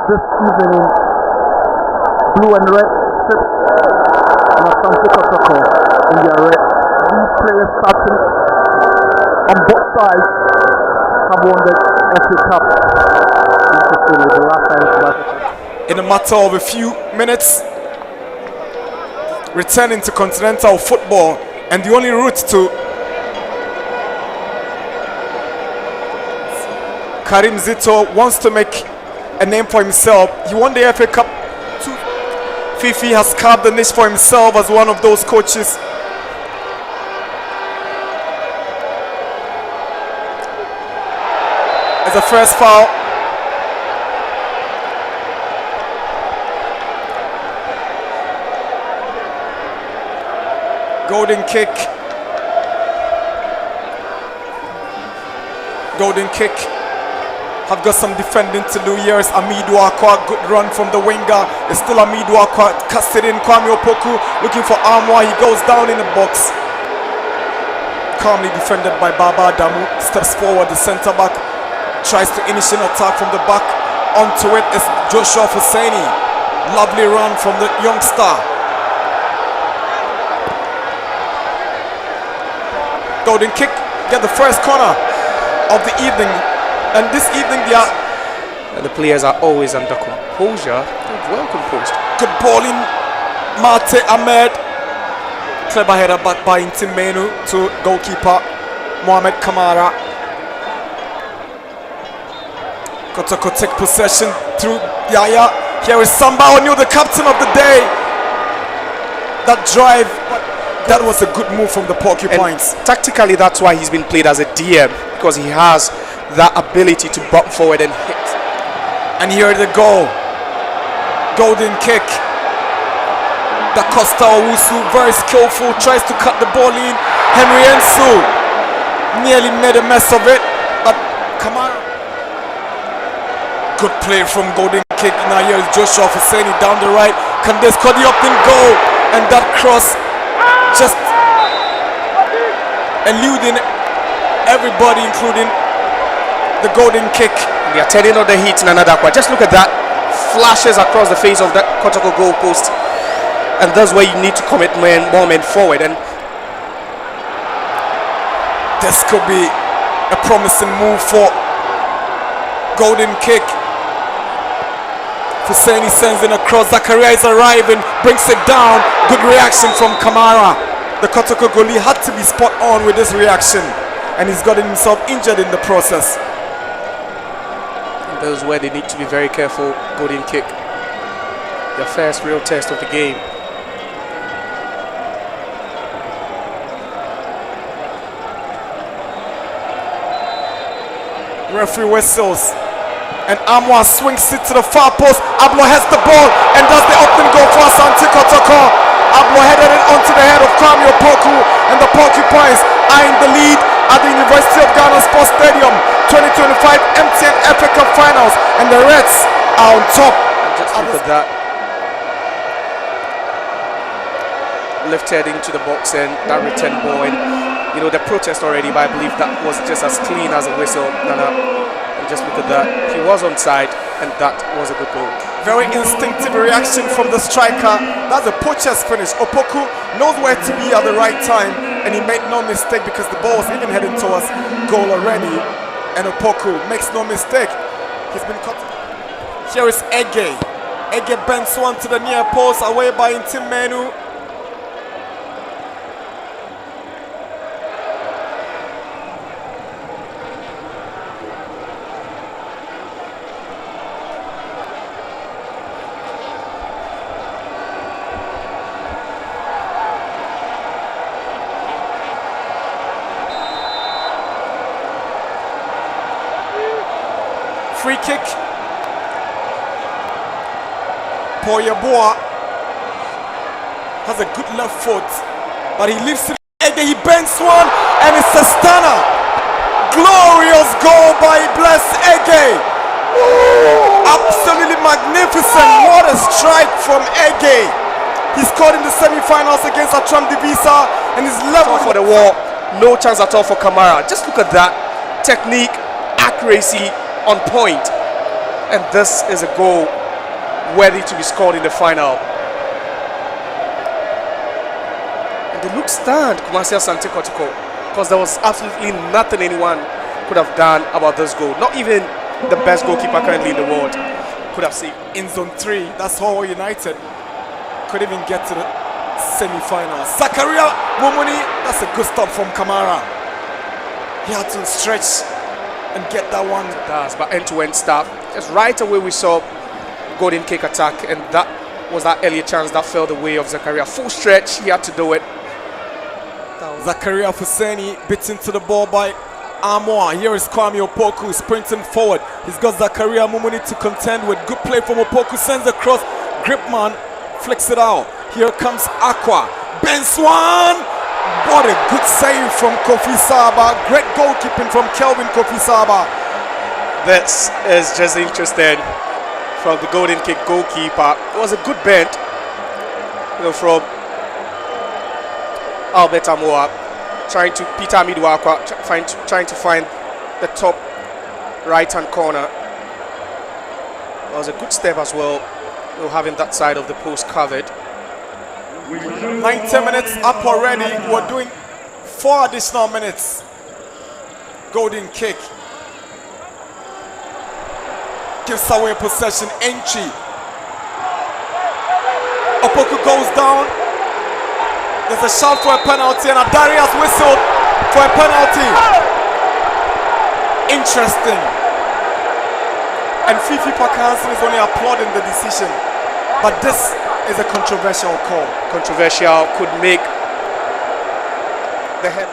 this evening in blue and red strips and Asante Kotoko in their red. These players starting on both sides have won the FA Cup. Interestingly, the last time in a matter of a few minutes, returning to continental football, and the only route to Karim Zito wants to make a name for himself. He won the FA Cup. Fifi has carved a niche for himself as one of those coaches. As a first foul. Golden kick. Golden kick. Have got some defending to do. Here is Amidu Akwa. Good run from the winger. It's still Amidu Akwa. Cast it in. Kwame Opoku looking for Armour. He goes down in the box. Calmly defended by Baba Damu. Steps forward. The centre back tries to initiate an attack from the back. Onto it is Joshua Hussaini. Lovely run from the youngster. Golden kick. Get the first corner of the evening. And this evening the players are always under composure. They're well composed. Good ball in. Mate Ahmed. Clever header back by Intimenu to goalkeeper Mohamed Kamara. Kotoko take possession through Yaya. Here is Samba Onyu, the captain of the day. That drive, that was a good move from the Porcupines. And tactically, that's why he's been played as a DM, because he has that ability to bump forward and hit. And here the goal. Golden kick. Da Costa Owusu, very skillful, tries to cut the ball in. Henry Ensu nearly made a mess of it, but Kamara. Good play from Golden kick. Now here is Joshua Hussaini down the right. Can they score the opening goal? And that cross just eluding everybody, including the golden kick. They are turning on the heat in another quarter. Just look at that. Flashes across the face of that Kotoko goal post. And that's where you need to commit more men forward. And this could be a promising move for golden kick. Hussaini sends in a cross. Zakaria is arriving, brings it down. Good reaction from Kamara. The Kotoko goalie had to be spot on with this reaction, and he's gotten himself injured in the process. That is where they need to be very careful. Golden kick, the first real test of the game. Referee whistles, and Amwa swings it to the far post. Ablo has the ball and does the opening goal for Asante Kotoko. Ablo headed it onto the head of Kwame Opoku, and the Porcupines are in the lead at the University of Ghana Sports Stadium. 2025 MTN FA Cup Finals, and the Reds are on top. Just look at that. Lifted into the box and that return ball, and you know the protest already, but I believe that was just as clean as a whistle. And just look at that. He was onside, and that was a good goal. Very instinctive reaction from the striker. That's a poacher's finish. Opoku knows where to be at the right time, and he made no mistake because the ball was even heading towards goal already. And Opoku makes no mistake. He's been cut. Here is Ege. Ege bends one to the near post, away by Intimenu. Free kick. Poyaboa has a good left foot, but he leaves it. He bends one, and it's a stunner. Glorious goal by Bless Ege. Absolutely magnificent. What a strike from Ege. He scored in the semi-finals against Atram Divisa, and he's level for the wall. No chance at all for Kamara. Just look at that technique, accuracy on point, And this is a goal worthy to be scored in the final. And they look stunned, Kumasi Asante Kotoko, because there was absolutely nothing anyone could have done about this goal. Not even the best goalkeeper currently in the world could have saved. In zone 3, that's how United could even get to the semi-final. Zakaria Mumuni, that's a good stop from Kamara. He had to stretch and get that one. It does, but end-to-end stuff. Just right away we saw golden kick attack, and that was that earlier chance that fell the way of Zakaria. Full stretch, he had to do it. Zakaria Fuseni bits into the ball by Amoa. Here is Kwame Opoku sprinting forward. He's got Zakaria Mumuni to contend with. Good play from Opoku, sends across. Gripman flicks it out. Here comes Aqua. Ben Swan! What a good save from Kofi Saba. Great goalkeeping from Kelvin Kofi Saba. This is just interesting from the golden kick goalkeeper. It was a good bend, from Albert Amoa, trying to Peter Midwakwa, trying to find the top right-hand corner. It was a good step as well, having that side of the post covered. 90 minutes up already. We're doing 4 additional minutes. Golden kick. Gives away possession. Enchi. Opoku goes down. There's a shout for a penalty, and Adarius whistled for a penalty. Interesting. And Fifi Pakanson is only applauding the decision. But this is a controversial call. Controversial, could make the head.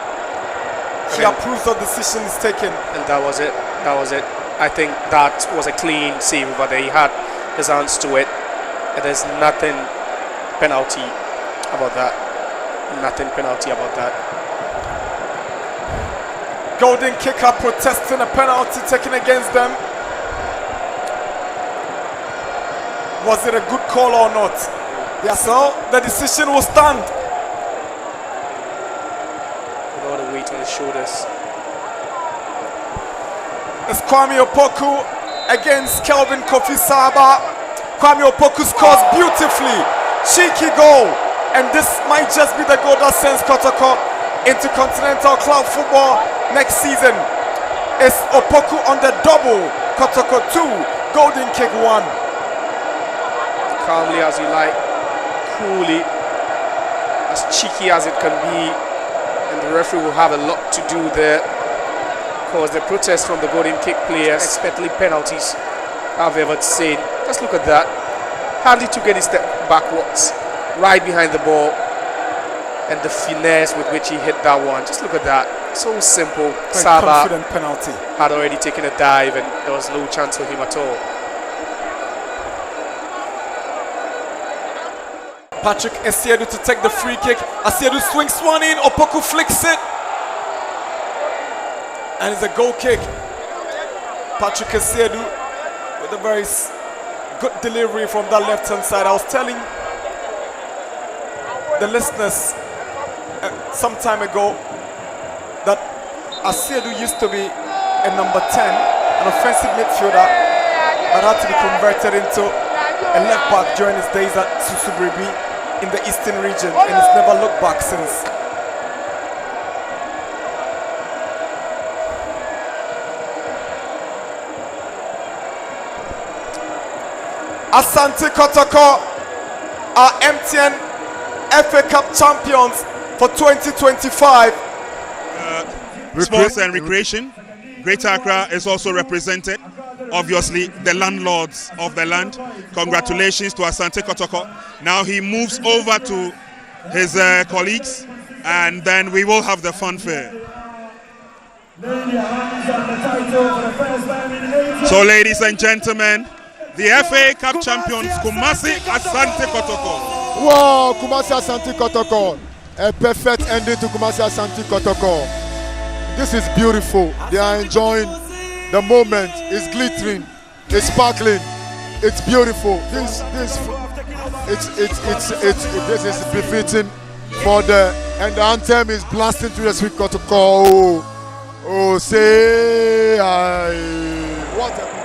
He approves the decision is taken. And that was it. That was it. I think that was a clean save over there. He had his hands to it. And there's nothing penalty about that. Nothing penalty about that. Golden kicker protesting a penalty taken against them. Was it a good call or not? Yes, so the decision will stand. With all the weight on his shoulders. It's Kwame Opoku against Kelvin Kofi Saba. Kwame Opoku scores beautifully. Cheeky goal. And this might just be the goal that sends Kotoko into continental club football next season. It's Opoku on the double. Kotoko 2, golden kick 1. Calmly as you like, coolly, as cheeky as it can be, and the referee will have a lot to do there, because the protest from the golden kick players, especially penalties, I've ever seen. Just look at that. Hardly took any step backwards, right behind the ball, and the finesse with which he hit that one. Just look at that. So simple. Saba confident penalty. had already taken a dive, and there was no chance for him at all. Patrick Esiedu to take the free kick. Esiedu swings one in. Opoku flicks it. And it's a goal kick. Patrick Esiedu with a very good delivery from that left-hand side. I was telling the listeners some time ago that Esiedu used to be a number 10, an offensive midfielder that had to be converted into a left back during his days at Susubribi in the eastern region, and he's never looked back since. Asante Kotoko are MTN FA Cup champions for 2025. Sports and recreation. Greater Accra is also represented. Obviously, the landlords of the land. Congratulations to Asante Kotoko. Now he moves over to his colleagues, and then we will have the fanfare. So, ladies and gentlemen, the FA Cup champions, Kumasi Asante Kotoko. Wow, Kumasi Asante Kotoko. A perfect ending to Kumasi Asante Kotoko. This is beautiful. They are enjoying the moment. It's glittering. It's sparkling. It's beautiful. This is befitting for and the anthem is blasting through the sweet Kotoko. Oh, say I. What a